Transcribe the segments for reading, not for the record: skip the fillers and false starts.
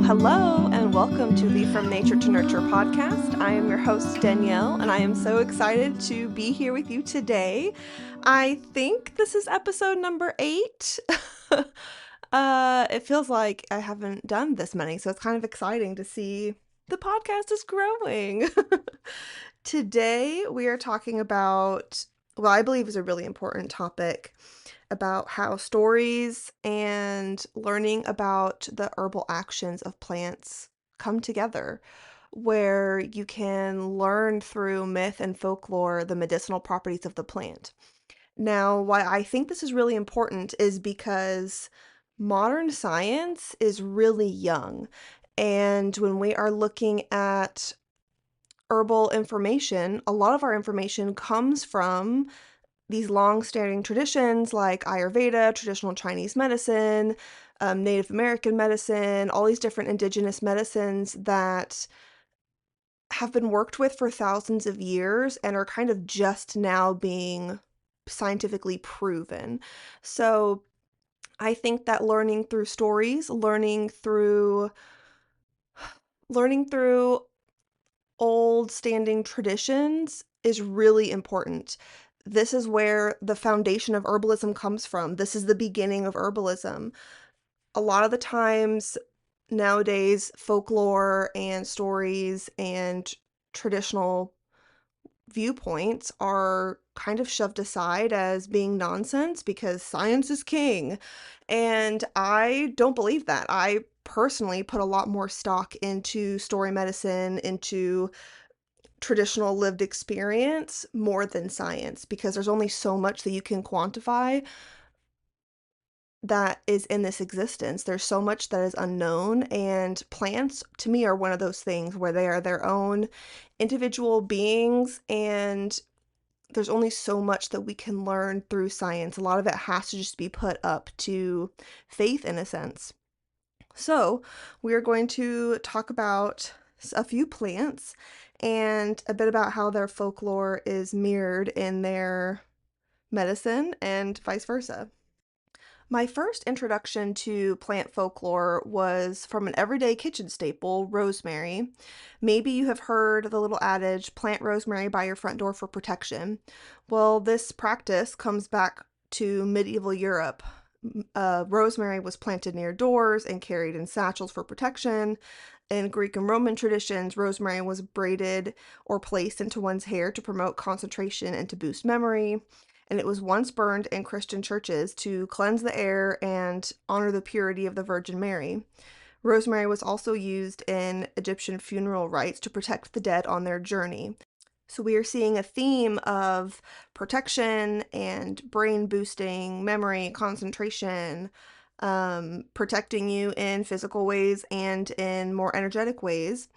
Hello, and welcome to the From Nature to Nurture podcast. I am your host, Danielle, and I am so excited to be here with you today. I think this is episode number 8. It feels like I haven't done this many, so it's kind of exciting to see the podcast is growing. Today, we are talking about, well, I believe is a really important topic about how stories and learning about the herbal actions of plants come together, where you can learn through myth and folklore the medicinal properties of the plant. Now, why I think this is really important is because modern science is really young. And when we are looking at herbal information, a lot of our information comes from these long-standing traditions like Ayurveda, traditional Chinese medicine, Native American medicine, all these different indigenous medicines that have been worked with for thousands of years and are kind of just now being scientifically proven. So I think that learning through stories, learning through old standing traditions is really important. This is where the foundation of herbalism comes from. This is the beginning of herbalism. A lot of the times nowadays, folklore and stories and traditional viewpoints are kind of shoved aside as being nonsense because science is king. And I don't believe that. I personally put a lot more stock into story medicine, into traditional lived experience more than science, because there's only so much that you can quantify that is in this existence. There's so much that is unknown, and plants to me are one of those things where they are their own individual beings, and there's only so much that we can learn through science. A lot of it has to just be put up to faith in a sense. So, we are going to talk about a few plants and a bit about how their folklore is mirrored in their medicine and vice versa. My first introduction to plant folklore was from an everyday kitchen staple, rosemary. Maybe you have heard the little adage, plant rosemary by your front door for protection. Well, this practice comes back to medieval Europe. Rosemary was planted near doors and carried in satchels for protection. In Greek and Roman traditions, rosemary was braided or placed into one's hair to promote concentration and to boost memory. And it was once burned in Christian churches to cleanse the air and honor the purity of the Virgin Mary. Rosemary was also used in Egyptian funeral rites to protect the dead on their journey. So we are seeing a theme of protection and brain boosting, memory, concentration, protecting you in physical ways and in more energetic ways,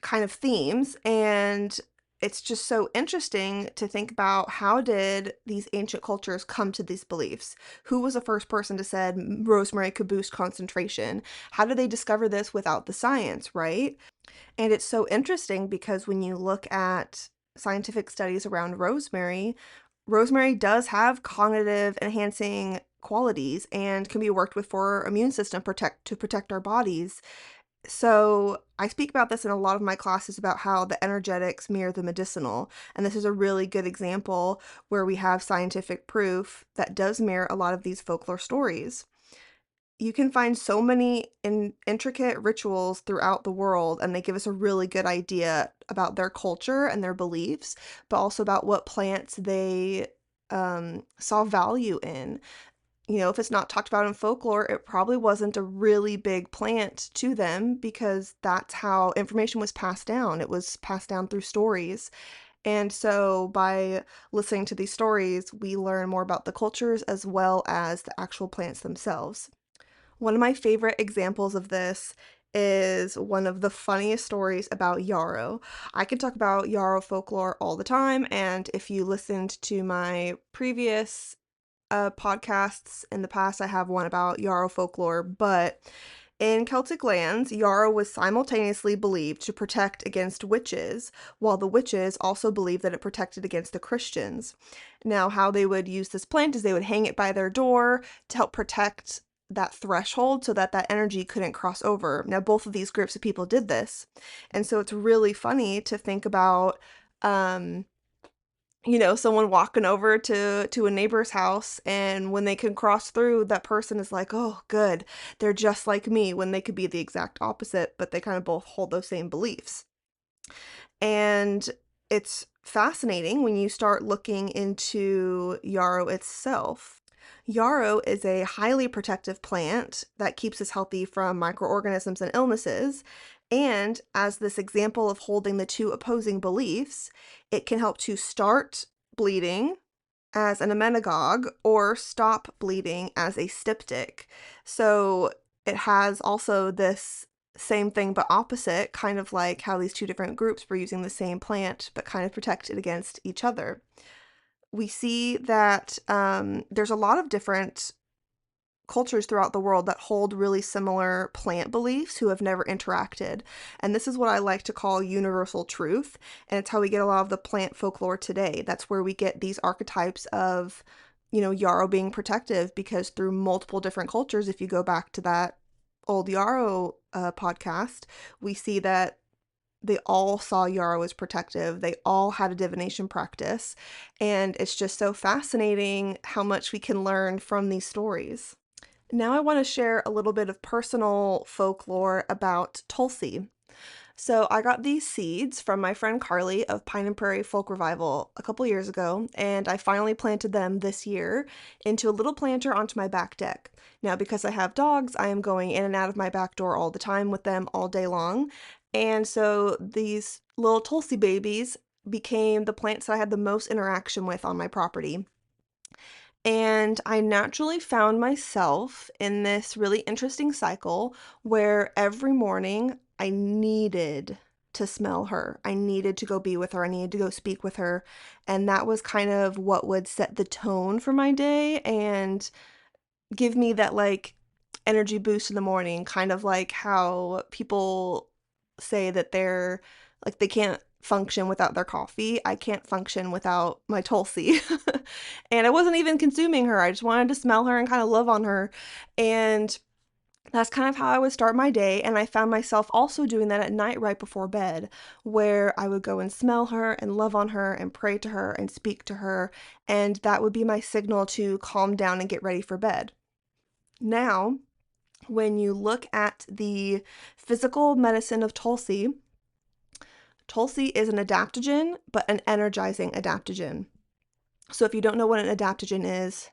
kind of themes. And it's just so interesting to think about, how did these ancient cultures come to these beliefs? Who was the first person to said rosemary could boost concentration? How did they discover this without the science, right? And it's so interesting because when you look at scientific studies around rosemary, rosemary does have cognitive enhancing qualities and can be worked with for our immune system to protect our bodies. So I speak about this in a lot of my classes about how the energetics mirror the medicinal, and this is a really good example where we have scientific proof that does mirror a lot of these folklore stories. You can find so many intricate rituals throughout the world, and they give us a really good idea about their culture and their beliefs, but also about what plants they saw value in. You know, if it's not talked about in folklore, it probably wasn't a really big plant to them because that's how information was passed down. It was passed down through stories. And so by listening to these stories, we learn more about the cultures as well as the actual plants themselves. One of my favorite examples of this is one of the funniest stories about yarrow. I can talk about yarrow folklore all the time, and if you listened to my previous podcasts in the past, I have one about yarrow folklore, but in Celtic lands, yarrow was simultaneously believed to protect against witches, while the witches also believed that it protected against the Christians. Now, how they would use this plant is they would hang it by their door to help protect that threshold so that that energy couldn't cross over. Now, both of these groups of people did this. And so it's really funny to think about, um, someone walking over to a neighbor's house, and when they can cross through, that person is like, "Oh, good. They're just like me," when they could be the exact opposite, but they kind of both hold those same beliefs. And it's fascinating when you start looking into yarrow itself. Yarrow is a highly protective plant that keeps us healthy from microorganisms and illnesses. And as this example of holding the two opposing beliefs, it can help to start bleeding as an emmenagogue or stop bleeding as a styptic. So it has also this same thing but opposite, kind of like how these two different groups were using the same plant but kind of protected against each other. We see that there's a lot of different cultures throughout the world that hold really similar plant beliefs who have never interacted. And this is what I like to call universal truth. And it's how we get a lot of the plant folklore today. That's where we get these archetypes of, yarrow being protective, because through multiple different cultures, if you go back to that old yarrow podcast, we see that they all saw yarrow as protective. They all had a divination practice. And it's just so fascinating how much we can learn from these stories. Now I want to share a little bit of personal folklore about Tulsi. So I got these seeds from my friend Carly of Pine and Prairie Folk Revival a couple years ago, and I finally planted them this year into a little planter onto my back deck. Now, because I have dogs, I am going in and out of my back door all the time with them all day long. And so these little Tulsi babies became the plants that I had the most interaction with on my property. And I naturally found myself in this really interesting cycle where every morning I needed to smell her. I needed to go be with her. I needed to go speak with her. And that was kind of what would set the tone for my day and give me that like energy boost in the morning, kind of like how people say that they're like they can't function without their coffee. I can't function without my Tulsi. And I wasn't even consuming her. I just wanted to smell her and kind of love on her. And that's kind of how I would start my day. And I found myself also doing that at night right before bed, where I would go and smell her and love on her and pray to her and speak to her. And that would be my signal to calm down and get ready for bed. Now, when you look at the physical medicine of Tulsi, Tulsi is an adaptogen, but an energizing adaptogen. So if you don't know what an adaptogen is,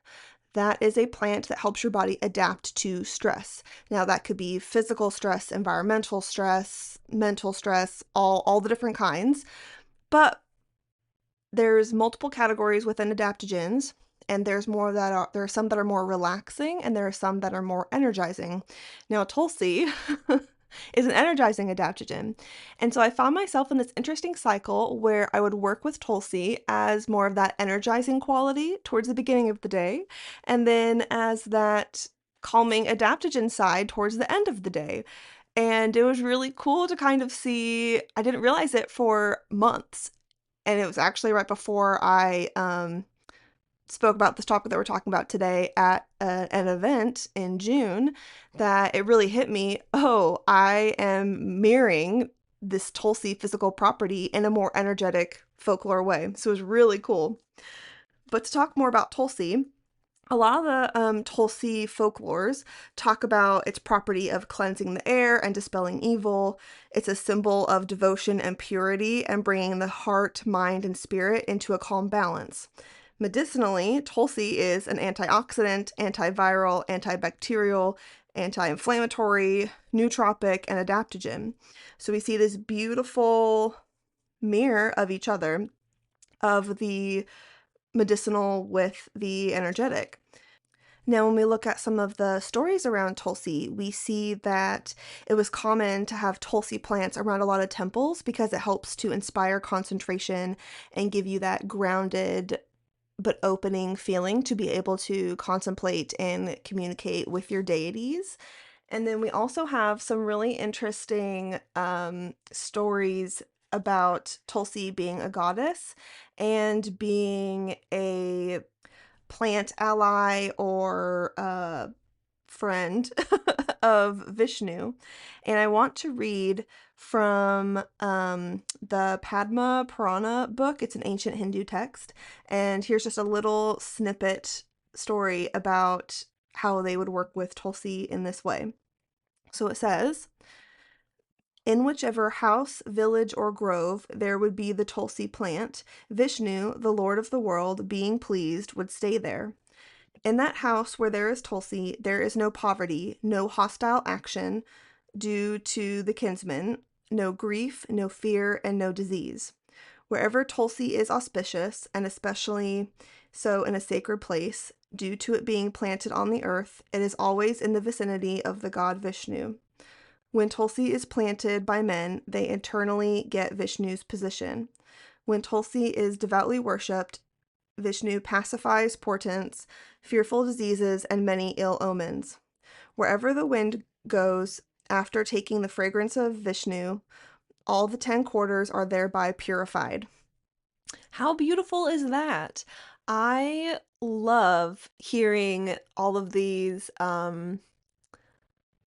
that is a plant that helps your body adapt to stress. Now that could be physical stress, environmental stress, mental stress, all the different kinds. But there's multiple categories within adaptogens, and there are some that are more relaxing and there are some that are more energizing. Now Tulsi is an energizing adaptogen. And so I found myself in this interesting cycle where I would work with Tulsi as more of that energizing quality towards the beginning of the day, and then as that calming adaptogen side towards the end of the day. And it was really cool to kind of see, I didn't realize it for months. And it was actually right before I spoke about this topic that we're talking about today at an event in June that it really hit me. Oh, I am mirroring this Tulsi physical property in a more energetic folklore way. So it was really cool. But to talk more about Tulsi, a lot of the Tulsi folklores talk about its property of cleansing the air and dispelling evil. It's a symbol of devotion and purity and bringing the heart, mind, and spirit into a calm balance. Medicinally, Tulsi is an antioxidant, antiviral, antibacterial, anti-inflammatory, nootropic, and adaptogen. So we see this beautiful mirror of each other, of the medicinal with the energetic. Now, when we look at some of the stories around Tulsi, we see that it was common to have Tulsi plants around a lot of temples because it helps to inspire concentration and give you that grounded but opening feeling to be able to contemplate and communicate with your deities. And then we also have some really interesting stories about Tulsi being a goddess and being a plant ally or friend of Vishnu, and I want to read from the Padma Purana book. It's an ancient Hindu text, and here's just a little snippet story about how they would work with Tulsi in this way. So it says, in whichever house, village, or grove there would be the Tulsi plant, Vishnu, the Lord of the world, being pleased, would stay there. In that house where there is Tulsi, there is no poverty, no hostile action due to the kinsman, no grief, no fear, and no disease. Wherever Tulsi is auspicious, and especially so in a sacred place, due to it being planted on the earth, it is always in the vicinity of the god Vishnu. When Tulsi is planted by men, they internally get Vishnu's position. When Tulsi is devoutly worshipped, Vishnu pacifies portents, fearful diseases, and many ill omens. Wherever the wind goes, after taking the fragrance of Vishnu, all the 10 quarters are thereby purified. How beautiful is that? I love hearing all of these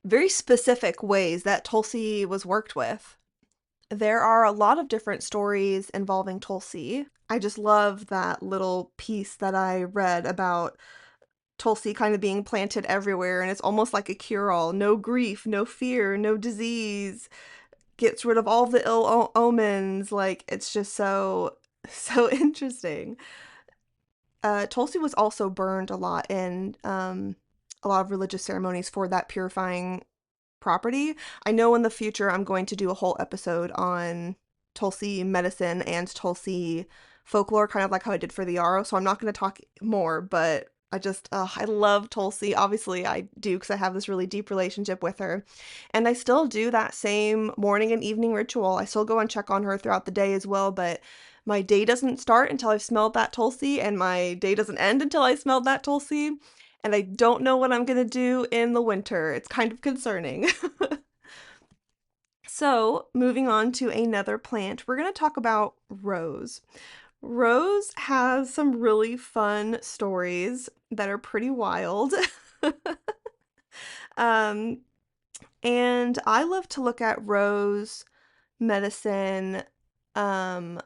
very specific ways that Tulsi was worked with. There are a lot of different stories involving Tulsi. I just love that little piece that I read about Tulsi kind of being planted everywhere, and it's almost like a cure-all. No grief, no fear, no disease. Gets rid of all the ill omens. Like, it's just so interesting. Tulsi was also burned a lot in a lot of religious ceremonies for that purifying property. I know in the future I'm going to do a whole episode on Tulsi medicine and Tulsi folklore, kind of like how I did for the yarrow. So I'm not going to talk more, but I love Tulsi. Obviously, I do because I have this really deep relationship with her. And I still do that same morning and evening ritual. I still go and check on her throughout the day as well, but my day doesn't start until I've smelled that Tulsi, and my day doesn't end until I smelled that Tulsi. And I don't know what I'm going to do in the winter. It's kind of concerning. So, moving on to another plant, we're going to talk about rose. Rose has some really fun stories that are pretty wild. um, and I love to look at rose medicine, um,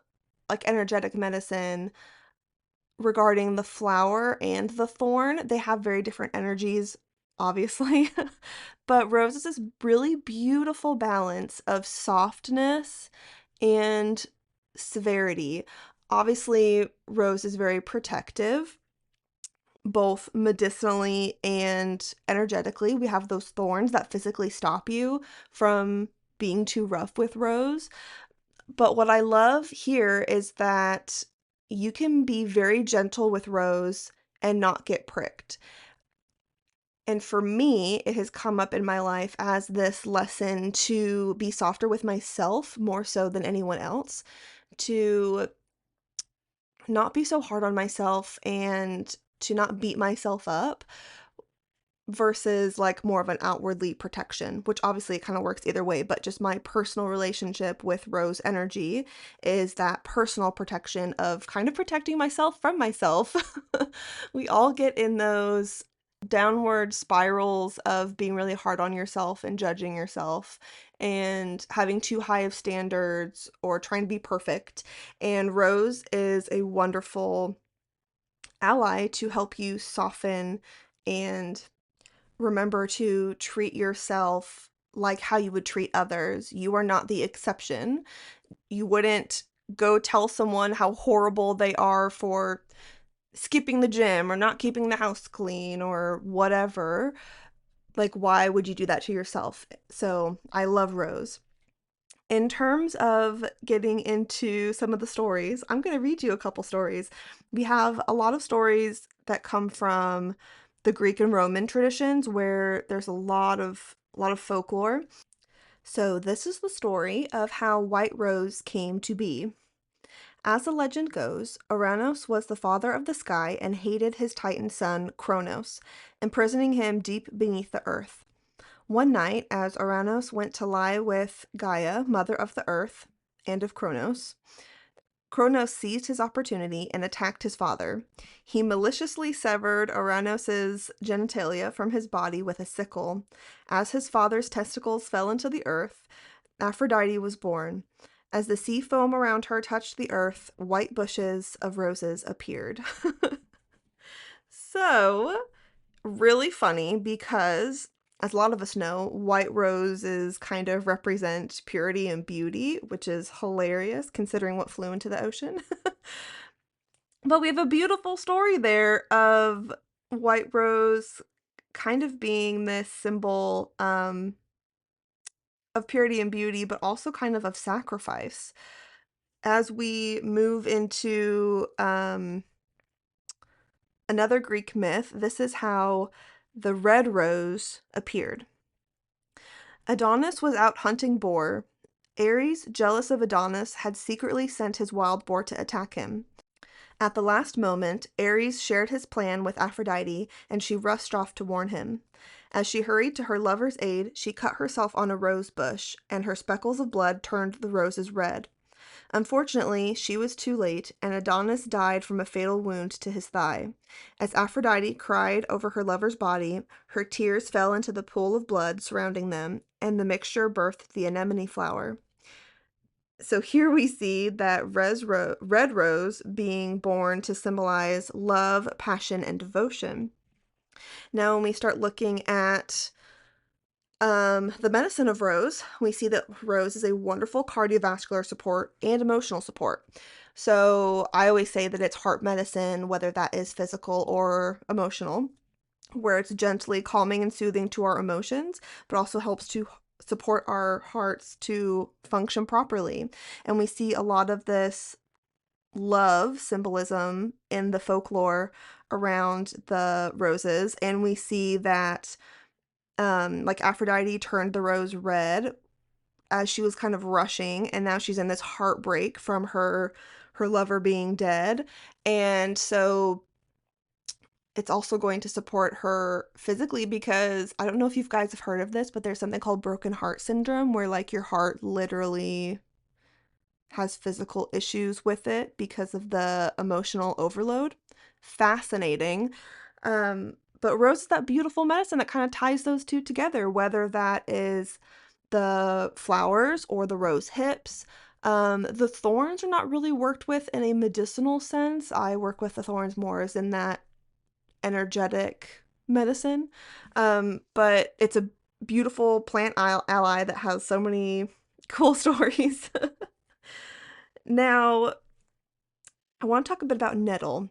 like energetic medicine, regarding the flower and the thorn. They have very different energies, obviously. But rose is this really beautiful balance of softness and severity. Obviously, rose is very protective, both medicinally and energetically. We have those thorns that physically stop you from being too rough with rose. But what I love here is that you can be very gentle with rose and not get pricked. And for me, it has come up in my life as this lesson to be softer with myself more so than anyone else, to not be so hard on myself and to not beat myself up versus like more of an outwardly protection, which obviously it kind of works either way, but just my personal relationship with rose energy is that personal protection of kind of protecting myself from myself. We all get in those downward spirals of being really hard on yourself and judging yourself and having too high of standards or trying to be perfect. And rose is a wonderful ally to help you soften and remember to treat yourself like how you would treat others. You are not the exception. You wouldn't go tell someone how horrible they are for skipping the gym or not keeping the house clean or whatever. Like, why would you do that to yourself? So, I love Rose. In terms of getting into some of the stories, I'm going to read you a couple stories. We have a lot of stories that come from the Greek and Roman traditions where there's a lot of folklore. So this is the story of how White Rose came to be. As the legend goes, Ouranos was the father of the sky and hated his Titan son, Kronos, imprisoning him deep beneath the earth. One night, as Ouranos went to lie with Gaia, mother of the earth and of Kronos, Kronos seized his opportunity and attacked his father. He maliciously severed Ouranos's genitalia from his body with a sickle. As his father's testicles fell into the earth, Aphrodite was born. As the sea foam around her touched the earth, white bushes of roses appeared. So, really funny because, as a lot of us know, white roses kind of represent purity and beauty, which is hilarious considering what flew into the ocean. But we have a beautiful story there of white rose kind of being this symbol of purity and beauty, but also kind of sacrifice. As we move into another Greek myth, this is how the red rose appeared. Adonis was out hunting boar. Ares, jealous of Adonis, had secretly sent his wild boar to attack him. At the last moment, Ares shared his plan with Aphrodite, and she rushed off to warn him. As she hurried to her lover's aid, she cut herself on a rose bush, and her speckles of blood turned the roses red. Unfortunately, she was too late, and Adonis died from a fatal wound to his thigh. As Aphrodite cried over her lover's body, her tears fell into the pool of blood surrounding them, and the mixture birthed the anemone flower. So here we see that red rose being born to symbolize love, passion, and devotion. Now, when we start looking at the medicine of rose, we see that rose is a wonderful cardiovascular support and emotional support. So I always say that it's heart medicine, whether that is physical or emotional, where it's gently calming and soothing to our emotions, but also helps to support our hearts to function properly. And we see a lot of this love symbolism in the folklore around the roses, and we see that like Aphrodite turned the rose red as she was kind of rushing, and now she's in this heartbreak from her lover being dead. And so it's also going to support her physically, because I don't know if you guys have heard of this, but there's something called broken heart syndrome, where like your heart literally has physical issues with it because of the emotional overload. Fascinating. But rose is that beautiful medicine that kind of ties those two together, whether that is the flowers or the rose hips. The thorns are not really worked with in a medicinal sense. I work with the thorns more as in that energetic medicine. But it's a beautiful plant ally that has so many cool stories. Now, I want to talk a bit about nettle.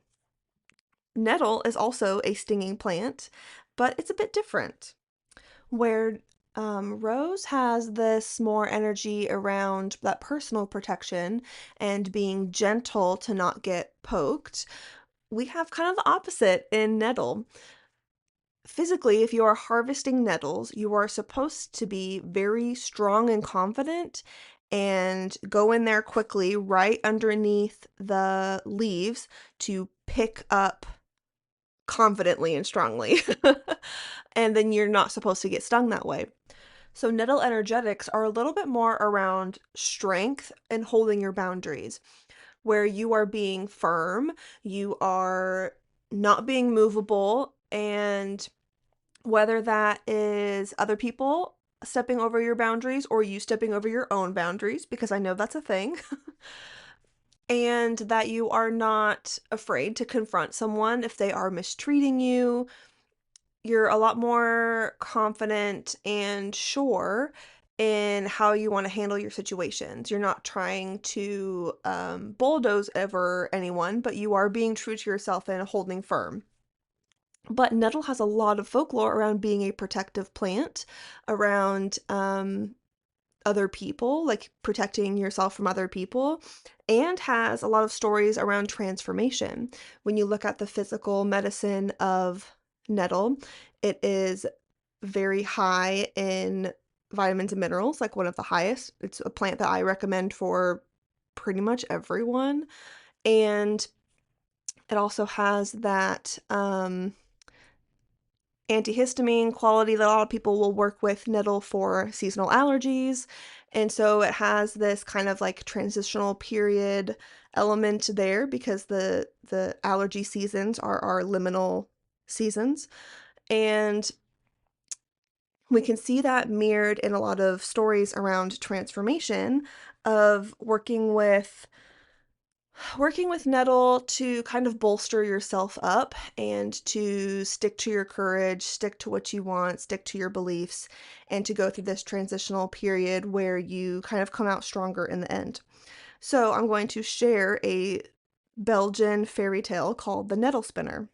Nettle is also a stinging plant, but it's a bit different. Where rose has this more energy around that personal protection and being gentle to not get poked, we have kind of the opposite in nettle. Physically, if you are harvesting nettles, you are supposed to be very strong and confident and go in there quickly right underneath the leaves to pick up confidently and strongly. And then you're not supposed to get stung that way. So nettle energetics are a little bit more around strength and holding your boundaries, where you are being firm, you are not being movable, and whether that is other people stepping over your boundaries or you stepping over your own boundaries, because I know that's a thing. And that you are not afraid to confront someone if they are mistreating you. You're a lot more confident and sure in how you want to handle your situations. You're not trying to bulldoze over anyone, but you are being true to yourself and holding firm. But nettle has a lot of folklore around being a protective plant, around other people, like protecting yourself from other people, and has a lot of stories around transformation. When you look at the physical medicine of nettle, it is very high in vitamins and minerals, like one of the highest. It's a plant that I recommend for pretty much everyone. And it also has that antihistamine quality that a lot of people will work with nettle for seasonal allergies. And so it has this kind of like transitional period element there because the allergy seasons are our liminal seasons. And we can see that mirrored in a lot of stories around transformation of working with nettle to kind of bolster yourself up and to stick to your courage, stick to what you want, stick to your beliefs, and to go through this transitional period where you kind of come out stronger in the end. So I'm going to share a Belgian fairy tale called The Nettle Spinner.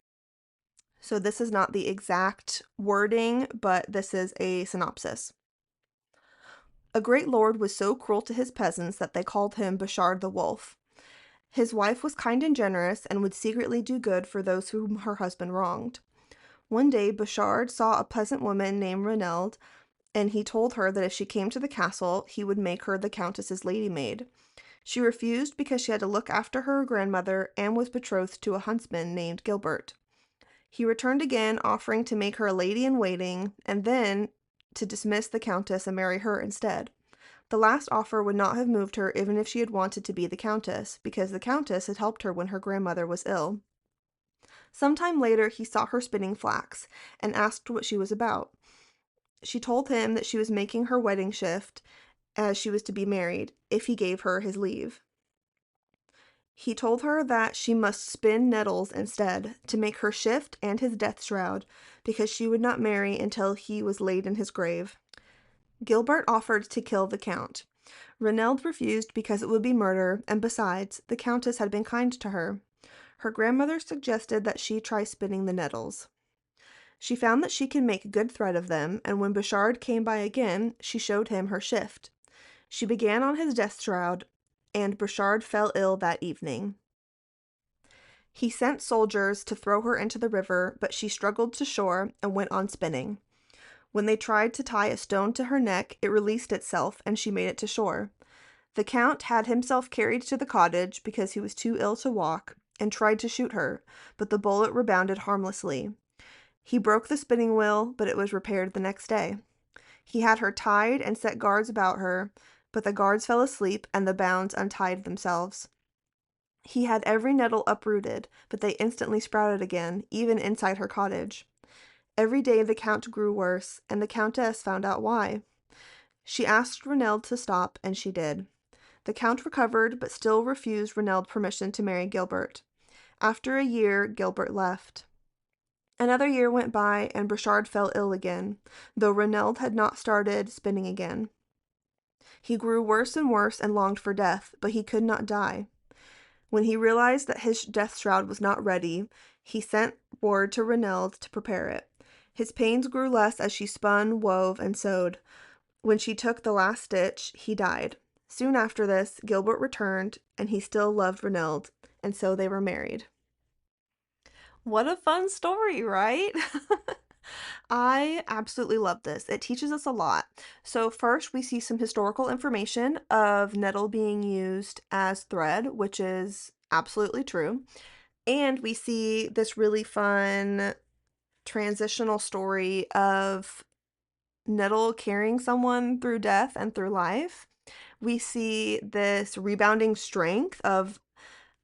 So this is not the exact wording, but this is a synopsis. A great lord was so cruel to his peasants that they called him Bashard the Wolf. His wife was kind and generous and would secretly do good for those whom her husband wronged. One day, Bashard saw a peasant woman named Reneld, and he told her that if she came to the castle, he would make her the countess's lady maid. She refused because she had to look after her grandmother and was betrothed to a huntsman named Gilbert. He returned again, offering to make her a lady in waiting, and then to dismiss the countess and marry her instead. The last offer would not have moved her even if she had wanted to be the countess, because the countess had helped her when her grandmother was ill. Some time later, he saw her spinning flax and asked what she was about. She told him that she was making her wedding shift as she was to be married, if he gave her his leave. He told her that she must spin nettles instead to make her shift and his death shroud, because she would not marry until he was laid in his grave. Gilbert offered to kill the count. Reneld refused because it would be murder, and besides, the countess had been kind to her. Her grandmother suggested that she try spinning the nettles. She found that she could make good thread of them, and when Bashard came by again, she showed him her shift. She began on his death shroud, and Bashard fell ill that evening. He sent soldiers to throw her into the river, but she struggled to shore and went on spinning. When they tried to tie a stone to her neck, it released itself, and she made it to shore. The count had himself carried to the cottage because he was too ill to walk, and tried to shoot her, but the bullet rebounded harmlessly. He broke the spinning wheel, but it was repaired the next day. He had her tied and set guards about her, but the guards fell asleep and the bounds untied themselves. He had every nettle uprooted, but they instantly sprouted again, even inside her cottage. Every day the count grew worse, and the countess found out why. She asked Reneld to stop, and she did. The count recovered, but still refused Reneld permission to marry Gilbert. After a year, Gilbert left. Another year went by, and Bashard fell ill again, though Reneld had not started spinning again. He grew worse and longed for death, but he could not die. When he realized that his death shroud was not ready, he sent word to Reneld to prepare it. His pains grew less as she spun, wove, and sewed. When she took the last stitch, he died. Soon after this, Gilbert returned, and he still loved Reneld, and so they were married. What a fun story, right? I absolutely love this. It teaches us a lot. So first, we see some historical information of nettle being used as thread, which is absolutely true. And we see this really fun transitional story of nettle carrying someone through death and through life. We see this rebounding strength of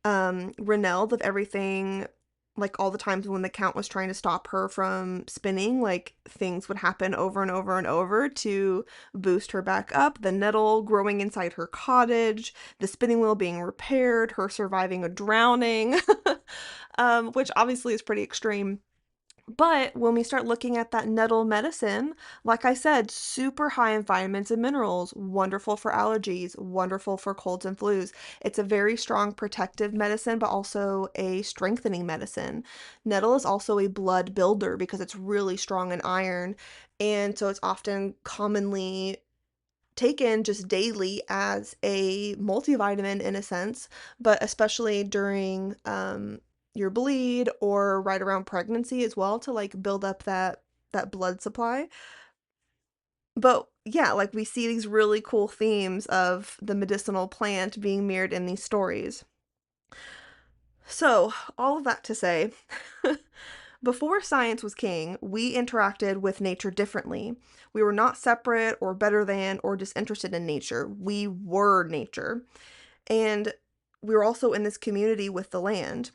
Reneld, of everything, like all the times when the count was trying to stop her from spinning, like things would happen over and over and over to boost her back up. The nettle growing inside her cottage, the spinning wheel being repaired, her surviving a drowning, which obviously is pretty extreme. But when we start looking at that nettle medicine, like I said, super high in vitamins and minerals, wonderful for allergies, wonderful for colds and flus. It's a very strong protective medicine, but also a strengthening medicine. Nettle is also a blood builder because it's really strong in iron, and so it's often commonly taken just daily as a multivitamin in a sense, but especially during your bleed or right around pregnancy as well to like build up that blood supply. But yeah, like we see these really cool themes of the medicinal plant being mirrored in these stories. So, all of that to say, Before science was king, we interacted with nature differently. We were not separate or better than or disinterested in nature. We were nature. And we were also in this community with the land.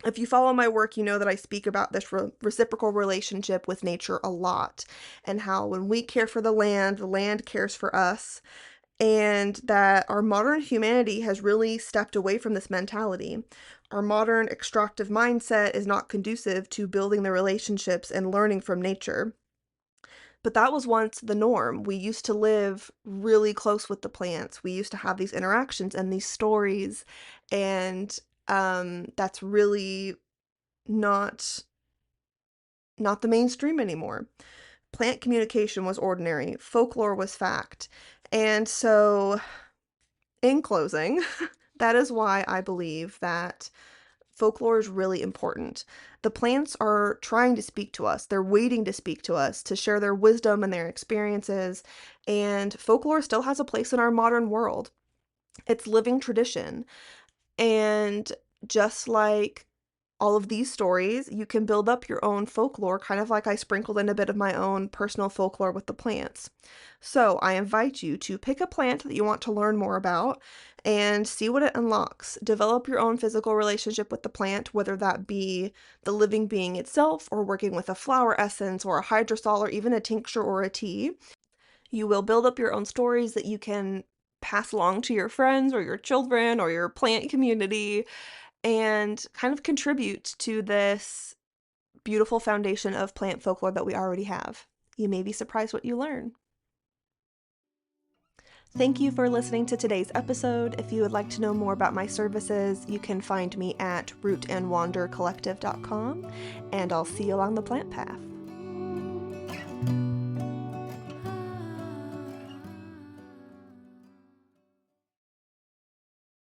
If you follow my work, you know that I speak about this reciprocal relationship with nature a lot, and how when we care for the land cares for us, and that our modern humanity has really stepped away from this mentality. Our modern extractive mindset is not conducive to building the relationships and learning from nature. But that was once the norm. We used to live really close with the plants. We used to have these interactions and these stories, and that's really not not the mainstream anymore. Plant communication was ordinary. Folklore was fact. And so, in closing, that is why I believe that folklore is really important. The plants are trying to speak to us. They're waiting to speak to us, to share their wisdom and their experiences. And folklore still has a place in our modern world. It's living tradition. And just like all of these stories, you can build up your own folklore, kind of like I sprinkled in a bit of my own personal folklore with the plants. So I invite you to pick a plant that you want to learn more about and see what it unlocks. Develop your own physical relationship with the plant, whether that be the living being itself or working with a flower essence or a hydrosol or even a tincture or a tea. You will build up your own stories that you can pass along to your friends or your children or your plant community and kind of contribute to this beautiful foundation of plant folklore that we already have. You may be surprised what you learn. Thank you for listening to today's episode. If you would like to know more about my services, you can find me at rootandwandercollective.com, and I'll see you along the plant path.